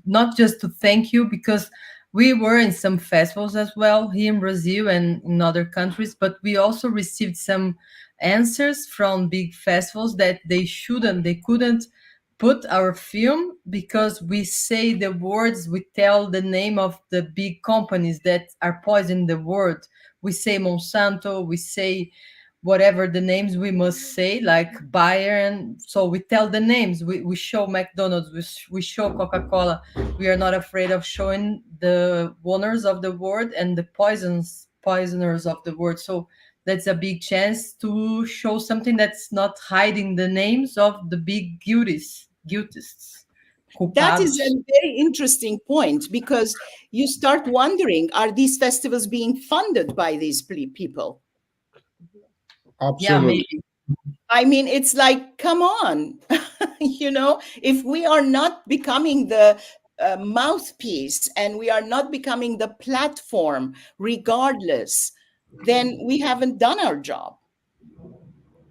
not just to thank you, because we were in some festivals as well here in Brazil and in other countries, but we also received some answers from big festivals that they couldn't put our film because we say the words, we tell the name of the big companies that are poisoning the world. We say Monsanto, we say whatever the names we must say, like Bayern. So we tell the names. We show McDonald's, we show Coca-Cola. We are not afraid of showing the owners of the world and the poisoners of the world. So that's a big chance to show something that's not hiding the names of the big guiltists. That is a very interesting point, because you start wondering, are these festivals being funded by these people? Absolutely. Yeah, maybe. I mean, it's like, come on, if we are not becoming the mouthpiece and we are not becoming the platform regardless, then we haven't done our job,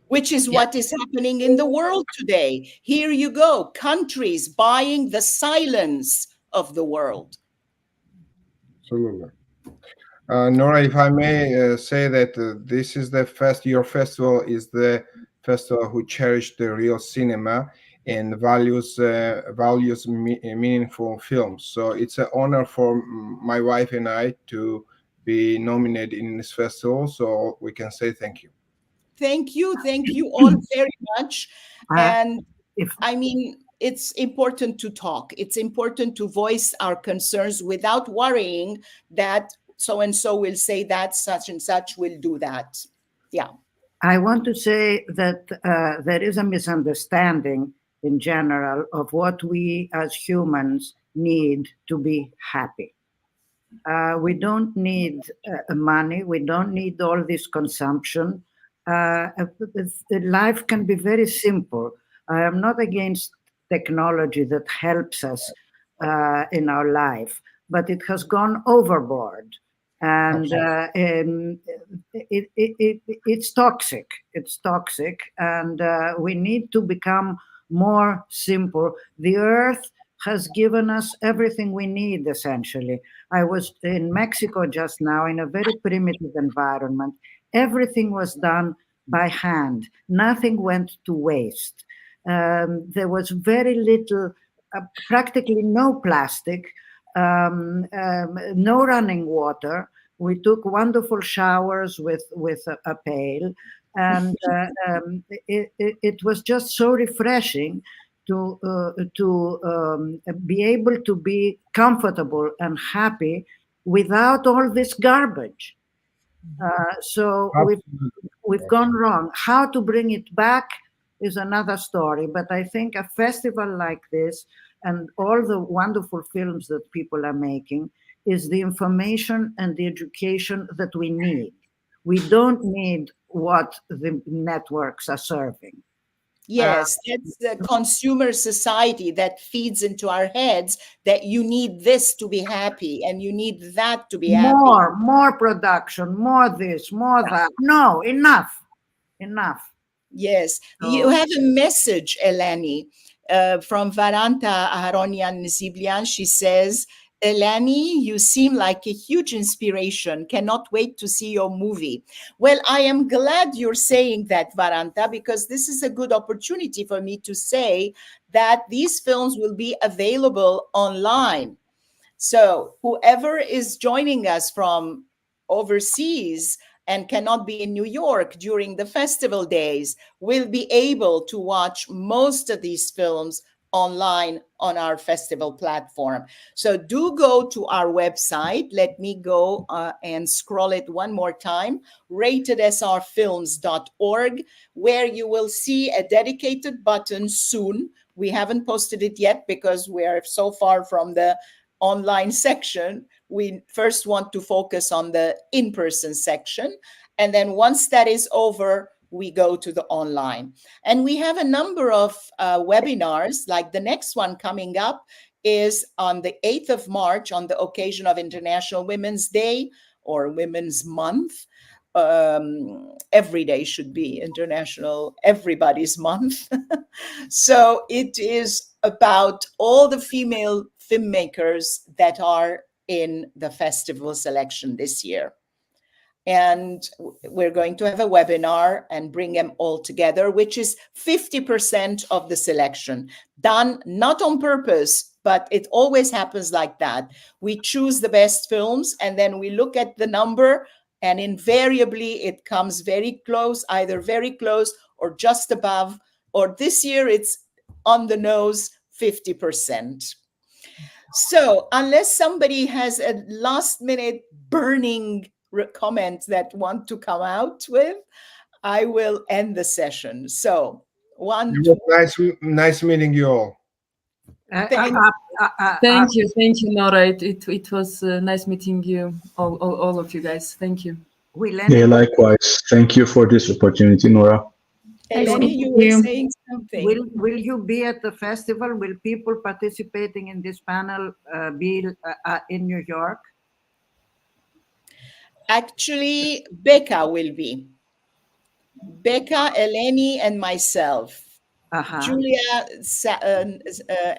which is what is happening in the world today. Here you go, countries buying the silence of the world. Absolutely. Nora, if I may say that this is your festival is the festival who cherish the real cinema and values meaningful films. So it's an honor for my wife and I to be nominated in this festival. So we can say thank you. Thank you all very much. And I mean, it's important to talk. It's important to voice our concerns without worrying that so-and-so will say that, such and such will do that. Yeah. I want to say that there is a misunderstanding in general of what we as humans need to be happy. We don't need money. We don't need all this consumption. Life can be very simple. I am not against technology that helps us in our life, but it has gone overboard. And it's toxic. It's toxic. And we need to become more simple. The earth has given us everything we need, essentially. I was in Mexico just now in a very primitive environment. Everything was done by hand. Nothing went to waste. There was very little, practically no plastic, no running water. We took wonderful showers with a pail. And it was just so refreshing to be able to be comfortable and happy without all this garbage. So we've gone wrong. How to bring it back is another story. But I think a festival like this and all the wonderful films that people are making is the information and the education that we need. We don't need what the networks are serving. Yes, that's the consumer society that feeds into our heads that you need this to be happy and you need that to be happy. More production, more this, more that. No, enough. Yes. You have a message, Eleni, from Varanta Aharonian Ziblian. She says, Eleni, you seem like a huge inspiration. Cannot wait to see your movie. Well, I am glad you're saying that, Varanta, because this is a good opportunity for me to say that these films will be available online. So whoever is joining us from overseas and cannot be in New York during the festival days will be able to watch most of these films online on our festival platform. So do go to our website. Let me go and scroll it one more time, ratedsrfilms.org, where you will see a dedicated button soon. We haven't posted it yet because we are so far from the online section. We first want to focus on the in-person section. And then once that is over, we go to the online. And we have a number of webinars, like the next one coming up is on the 8th of March on the occasion of International Women's Day or Women's Month. Every day should be International Everybody's Month. So it is about all the female filmmakers that are in the festival selection this year. And we're going to have a webinar and bring them all together, which is 50% of the selection, done not on purpose, but it always happens like that. We choose the best films and then we look at the number, and invariably it comes very close, either very close or just above, or this year it's on the nose, 50%. So unless somebody has a last minute burning comment that want to come out with, I will end the session. So nice meeting you all. Thank you, Nora. It was nice meeting you, all of you guys. Thank you. Yeah, likewise. Thank you for this opportunity, Nora. Eleni, you were saying something. Will you be at the festival? Will people participating in this panel be in New York? Actually, Becca will be. Becca, Eleni, and myself. Julia,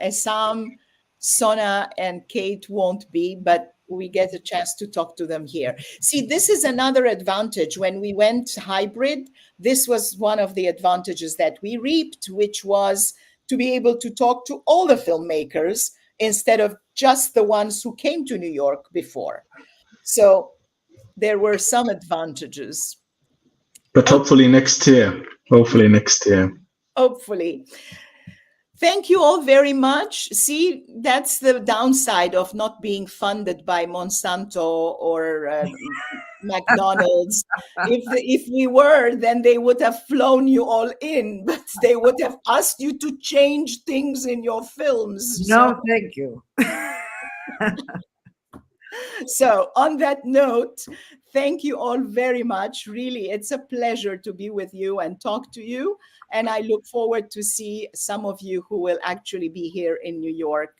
Essam, Sona, and Kate won't be, but we get a chance to talk to them here. See, this is another advantage. When we went hybrid, this was one of the advantages that we reaped, which was to be able to talk to all the filmmakers instead of just the ones who came to New York before. So there were some advantages. But hopefully next year. Hopefully. Thank you all very much. See, that's the downside of not being funded by Monsanto or McDonald's. If we were, then they would have flown you all in, but they would have asked you to change things in your films. No, thank you. So on that note, thank you all very much. Really, it's a pleasure to be with you and talk to you. And I look forward to see some of you who will actually be here in New York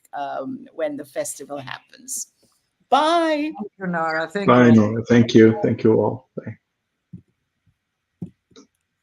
when the festival happens. Bye. Thank you, Nora. Thank Bye, you. Nora. Thank you. Thank you all. Bye.